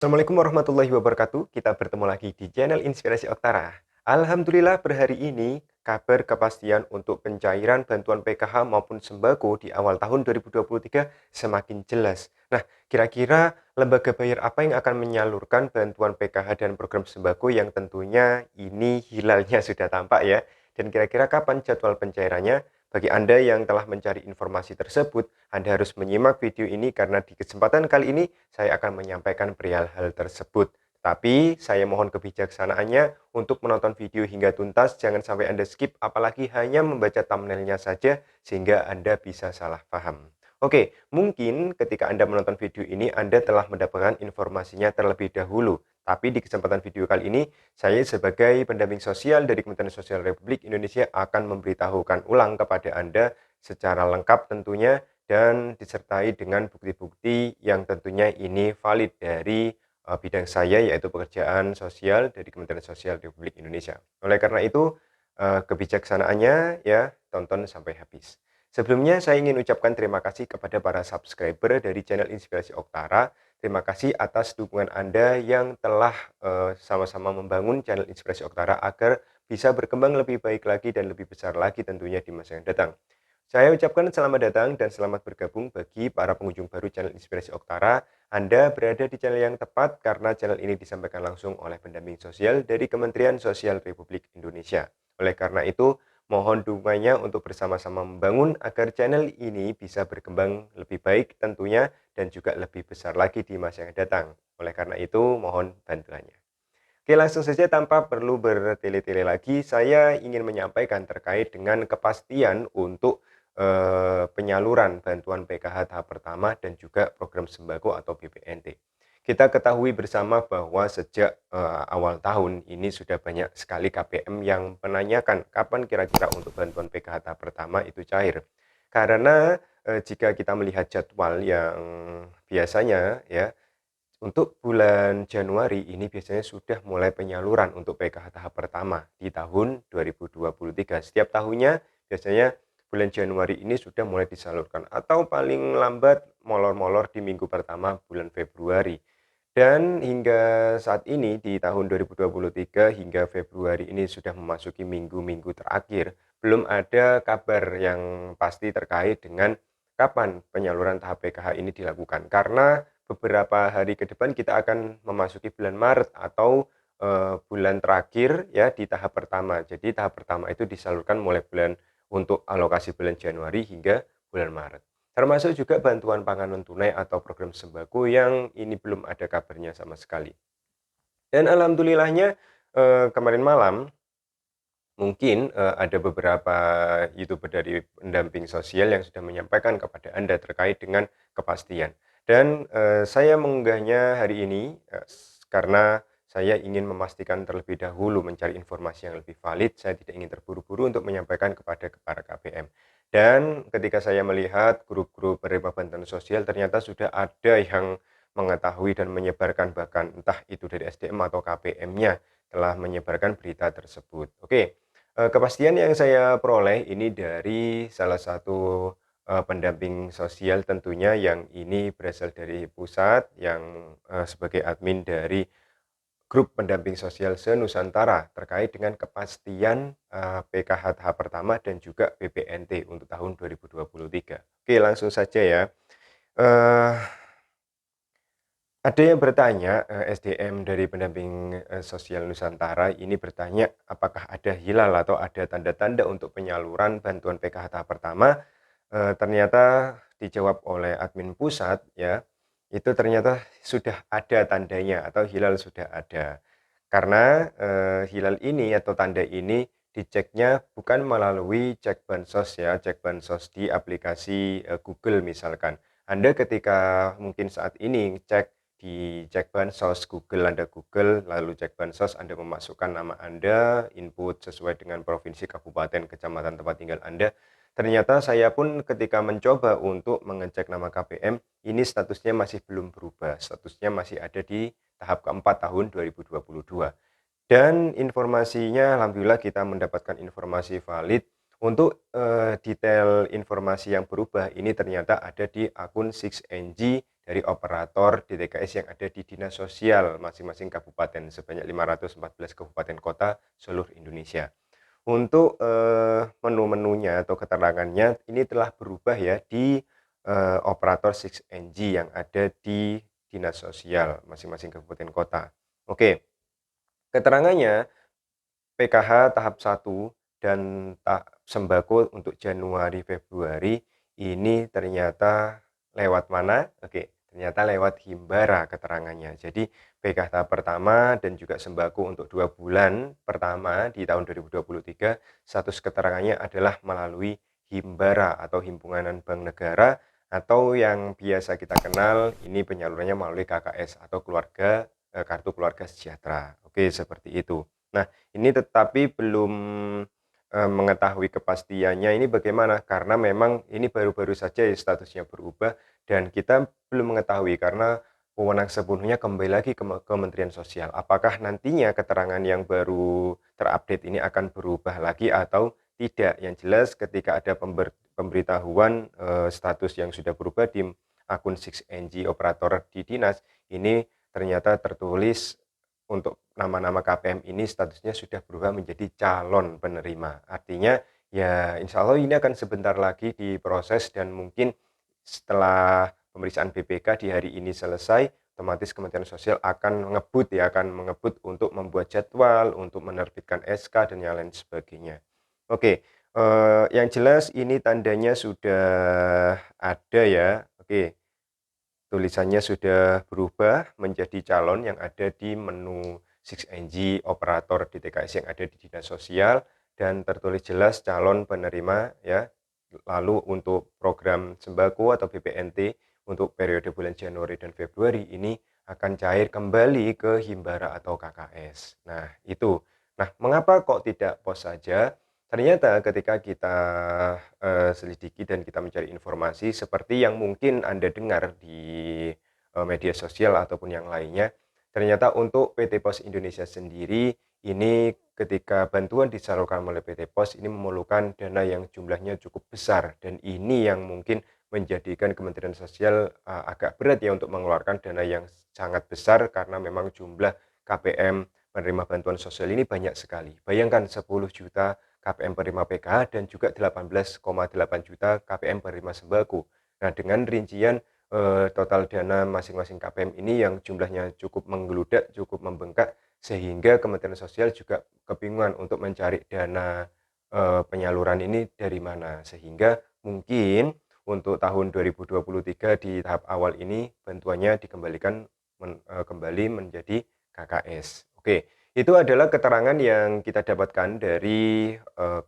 Assalamualaikum warahmatullahi wabarakatuh. Kita bertemu lagi di channel Inspirasi Oktara. Alhamdulillah per hari ini kabar kepastian untuk pencairan bantuan PKH maupun sembako di awal tahun 2023 semakin jelas. Nah, kira-kira lembaga bayar apa yang akan menyalurkan bantuan PKH dan program sembako yang tentunya ini hilalnya sudah tampak ya. Dan kira-kira kapan jadwal pencairannya? Bagi Anda yang telah mencari informasi tersebut, Anda harus menyimak video ini karena di kesempatan kali ini saya akan menyampaikan perihal hal tersebut. Tapi saya mohon kebijaksanaannya untuk menonton video hingga tuntas, jangan sampai Anda skip apalagi hanya membaca thumbnailnya saja sehingga Anda bisa salah paham. Oke, mungkin ketika Anda menonton video ini Anda telah mendapatkan informasinya terlebih dahulu. Tapi di kesempatan video kali ini, saya sebagai pendamping sosial dari Kementerian Sosial Republik Indonesia akan memberitahukan ulang kepada Anda secara lengkap tentunya dan disertai dengan bukti-bukti yang tentunya ini valid dari bidang saya yaitu pekerjaan sosial dari Kementerian Sosial Republik Indonesia. Oleh karena itu, kebijaksanaannya ya tonton sampai habis. Sebelumnya saya ingin ucapkan terima kasih kepada para subscriber dari channel Inspirasi Oktara. Terima kasih atas dukungan Anda yang telah sama-sama membangun channel Inspirasi Oktara agar bisa berkembang lebih baik lagi dan lebih besar lagi tentunya di masa yang datang. Saya ucapkan selamat datang dan selamat bergabung bagi para pengunjung baru channel Inspirasi Oktara. Anda berada di channel yang tepat karena channel ini disampaikan langsung oleh pendamping sosial dari Kementerian Sosial Republik Indonesia. Oleh karena itu, mohon dukungannya untuk bersama-sama membangun agar channel ini bisa berkembang lebih baik tentunya dan juga lebih besar lagi di masa yang datang. Oleh karena itu, mohon bantuannya. Oke, langsung saja tanpa perlu bertele-tele lagi, saya ingin menyampaikan terkait dengan kepastian untuk penyaluran bantuan PKH tahap pertama dan juga program sembako atau BPNT. Kita ketahui bersama bahwa sejak awal tahun ini sudah banyak sekali KPM yang menanyakan kapan kira-kira untuk bantuan PKH tahap pertama itu cair. Karena jika kita melihat jadwal yang biasanya ya untuk bulan Januari ini biasanya sudah mulai penyaluran untuk PKH tahap pertama di tahun 2023. Setiap tahunnya biasanya bulan Januari ini sudah mulai disalurkan atau paling lambat molor-molor di minggu pertama bulan Februari. Dan hingga saat ini di tahun 2023 hingga Februari ini sudah memasuki minggu-minggu terakhir, belum ada kabar yang pasti terkait dengan kapan penyaluran tahap PKH ini dilakukan. Karena beberapa hari ke depan kita akan memasuki bulan Maret atau bulan terakhir ya di tahap pertama. Jadi tahap pertama itu disalurkan mulai bulan untuk alokasi bulan Januari hingga bulan Maret. Termasuk juga bantuan pangan non-tunai atau program sembako yang ini belum ada kabarnya sama sekali. Dan alhamdulillahnya, kemarin malam mungkin, ada beberapa YouTuber dari pendamping sosial yang sudah menyampaikan kepada Anda terkait dengan kepastian. Dan, saya mengunggahnya hari ini, karena saya ingin memastikan terlebih dahulu mencari informasi yang lebih valid, saya tidak ingin terburu-buru untuk menyampaikan kepada para KPM. Dan ketika saya melihat grup-grup penerima bantuan sosial ternyata sudah ada yang mengetahui dan menyebarkan bahkan entah itu dari SDM atau KPM-nya telah menyebarkan berita tersebut. Oke. Kepastian yang saya peroleh ini dari salah satu, pendamping sosial tentunya yang ini berasal dari pusat yang, sebagai admin dari grup pendamping sosial se-Nusantara terkait dengan kepastian, PKH tahap pertama dan juga BPNT untuk tahun 2023. Oke, langsung saja ya, eee ada yang bertanya, SDM dari pendamping, sosial Nusantara ini bertanya, apakah ada hilal atau ada tanda-tanda untuk penyaluran bantuan PKH tahap pertama? Ternyata dijawab oleh admin pusat ya, itu ternyata sudah ada tandanya atau hilal sudah ada. Karena, hilal ini atau tanda ini diceknya bukan melalui cek bansos ya, cek bansos di aplikasi, Google misalkan. Anda ketika mungkin saat ini cek di cek bansos Google, Anda Google, lalu cek bansos, Anda memasukkan nama Anda, input sesuai dengan provinsi, kabupaten, kecamatan tempat tinggal Anda. Ternyata saya pun ketika mencoba untuk mengecek nama KPM, ini statusnya masih belum berubah, statusnya masih ada di tahap keempat tahun 2022. Dan informasinya alhamdulillah kita mendapatkan informasi valid untuk, detail informasi yang berubah ini ternyata ada di akun 6NG dari operator DTKS yang ada di dinas sosial masing-masing kabupaten sebanyak 514 kabupaten kota seluruh Indonesia. Untuk, menu-menunya atau keterangannya ini telah berubah ya di, operator 6NG yang ada di dinas sosial masing-masing kabupaten kota. Oke, keterangannya PKH tahap 1 dan sembako untuk Januari Februari ini ternyata lewat mana? Oke, ternyata lewat Himbara keterangannya. Jadi PKH tahap pertama dan juga sembako untuk 2 bulan pertama di tahun 2023 status keterangannya adalah melalui Himbara atau Himpunan Bank Negara atau yang biasa kita kenal ini penyalurannya melalui KKS atau kartu keluarga sejahtera. Oke, seperti itu. Nah, ini tetapi belum, mengetahui kepastiannya ini bagaimana, karena memang ini baru-baru saja ya statusnya berubah dan kita belum mengetahui karena wewenang sepenuhnya kembali lagi ke Kementerian Sosial. Apakah nantinya keterangan yang baru terupdate ini akan berubah lagi atau tidak? Yang jelas ketika ada pemberitahuan, status yang sudah berubah di akun 6NG operator di dinas, ini ternyata tertulis untuk nama-nama KPM ini statusnya sudah berubah menjadi calon penerima. Artinya ya insya Allah ini akan sebentar lagi diproses dan mungkin setelah pemeriksaan BPK di hari ini selesai, otomatis Kementerian Sosial akan mengebut untuk membuat jadwal, untuk menerbitkan SK dan yang lain sebagainya. Oke, yang jelas ini tandanya sudah ada ya. Oke, tulisannya sudah berubah menjadi calon yang ada di menu 6NG operator DTKS yang ada di dinas sosial dan tertulis jelas calon penerima ya. Lalu untuk program sembako atau BPNT untuk periode bulan Januari dan Februari ini akan cair kembali ke Himbara atau KKS. Nah, itu. Nah, mengapa kok tidak pos saja? Ternyata ketika kita, selidiki dan kita mencari informasi seperti yang mungkin Anda dengar di, media sosial ataupun yang lainnya, ternyata untuk PT Pos Indonesia sendiri ini ketika bantuan disalurkan oleh PT Pos ini memerlukan dana yang jumlahnya cukup besar dan ini yang mungkin menjadikan Kementerian Sosial, agak berat ya untuk mengeluarkan dana yang sangat besar karena memang jumlah KPM penerima bantuan sosial ini banyak sekali. Bayangkan 10 juta KPM penerima PKH dan juga 18,8 juta KPM penerima sembako. Nah, dengan rincian total dana masing-masing KPM ini yang jumlahnya cukup menggeludak, cukup membengkak, sehingga Kementerian Sosial juga kebingungan untuk mencari dana penyaluran ini dari mana. Sehingga mungkin untuk tahun 2023 di tahap awal ini bantuannya dikembalikan kembali menjadi KKS. Oke. Itu adalah keterangan yang kita dapatkan dari,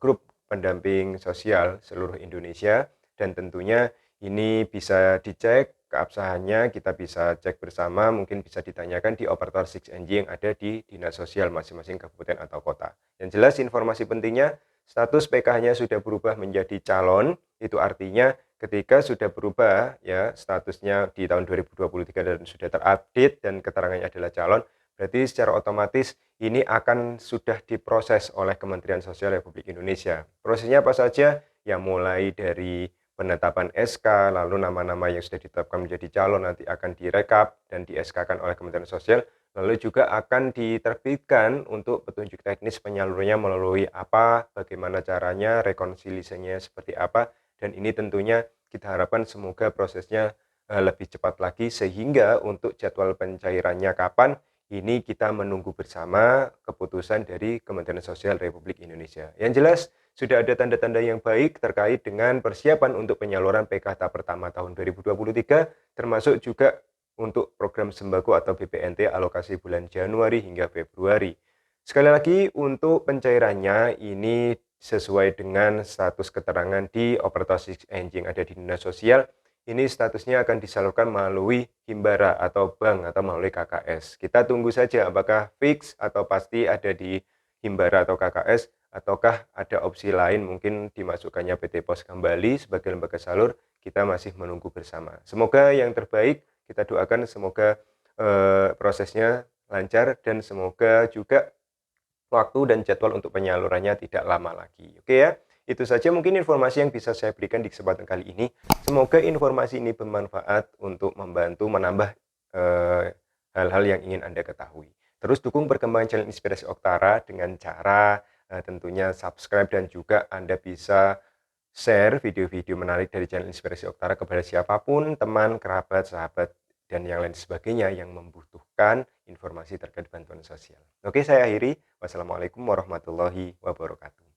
grup pendamping sosial seluruh Indonesia dan tentunya ini bisa dicek keabsahannya, kita bisa cek bersama, mungkin bisa ditanyakan di operator 6NG yang ada di dinas sosial masing-masing kabupaten atau kota. Yang jelas informasi pentingnya, status PKH-nya sudah berubah menjadi calon, itu artinya ketika sudah berubah ya statusnya di tahun 2023 dan sudah terupdate dan keterangannya adalah calon, berarti secara otomatis ini akan sudah diproses oleh Kementerian Sosial Republik Indonesia. Prosesnya apa saja? Ya mulai dari penetapan SK, lalu nama-nama yang sudah ditetapkan menjadi calon nanti akan direkap dan di SK-kan oleh Kementerian Sosial, lalu juga akan diterbitkan untuk petunjuk teknis penyalurannya melalui apa, bagaimana caranya, rekonsiliasinya seperti apa, dan ini tentunya kita harapkan semoga prosesnya lebih cepat lagi sehingga untuk jadwal pencairannya kapan ini kita menunggu bersama keputusan dari Kementerian Sosial Republik Indonesia. Yang jelas, sudah ada tanda-tanda yang baik terkait dengan persiapan untuk penyaluran PK tahap pertama tahun 2023, termasuk juga untuk program sembako atau BPNT alokasi bulan Januari hingga Februari. Sekali lagi, untuk pencairannya ini sesuai dengan status keterangan di operator 6NG yang ada di dinas sosial, ini statusnya akan disalurkan melalui Himbara atau bank atau melalui KKS. Kita tunggu saja apakah fix atau pasti ada di Himbara atau KKS ataukah ada opsi lain mungkin dimasukkannya PT Pos kembali sebagai lembaga salur, kita masih menunggu bersama. Semoga yang terbaik, kita doakan semoga prosesnya lancar dan semoga juga waktu dan jadwal untuk penyalurannya tidak lama lagi. Oke ya. Itu saja mungkin informasi yang bisa saya berikan di kesempatan kali ini. Semoga informasi ini bermanfaat untuk membantu menambah hal-hal yang ingin Anda ketahui. Terus dukung perkembangan channel Inspirasi Oktara dengan cara tentunya subscribe, dan juga Anda bisa share video-video menarik dari channel Inspirasi Oktara kepada siapapun, teman, kerabat, sahabat, dan yang lain sebagainya yang membutuhkan informasi terkait bantuan sosial. Oke, saya akhiri. Wassalamualaikum warahmatullahi wabarakatuh.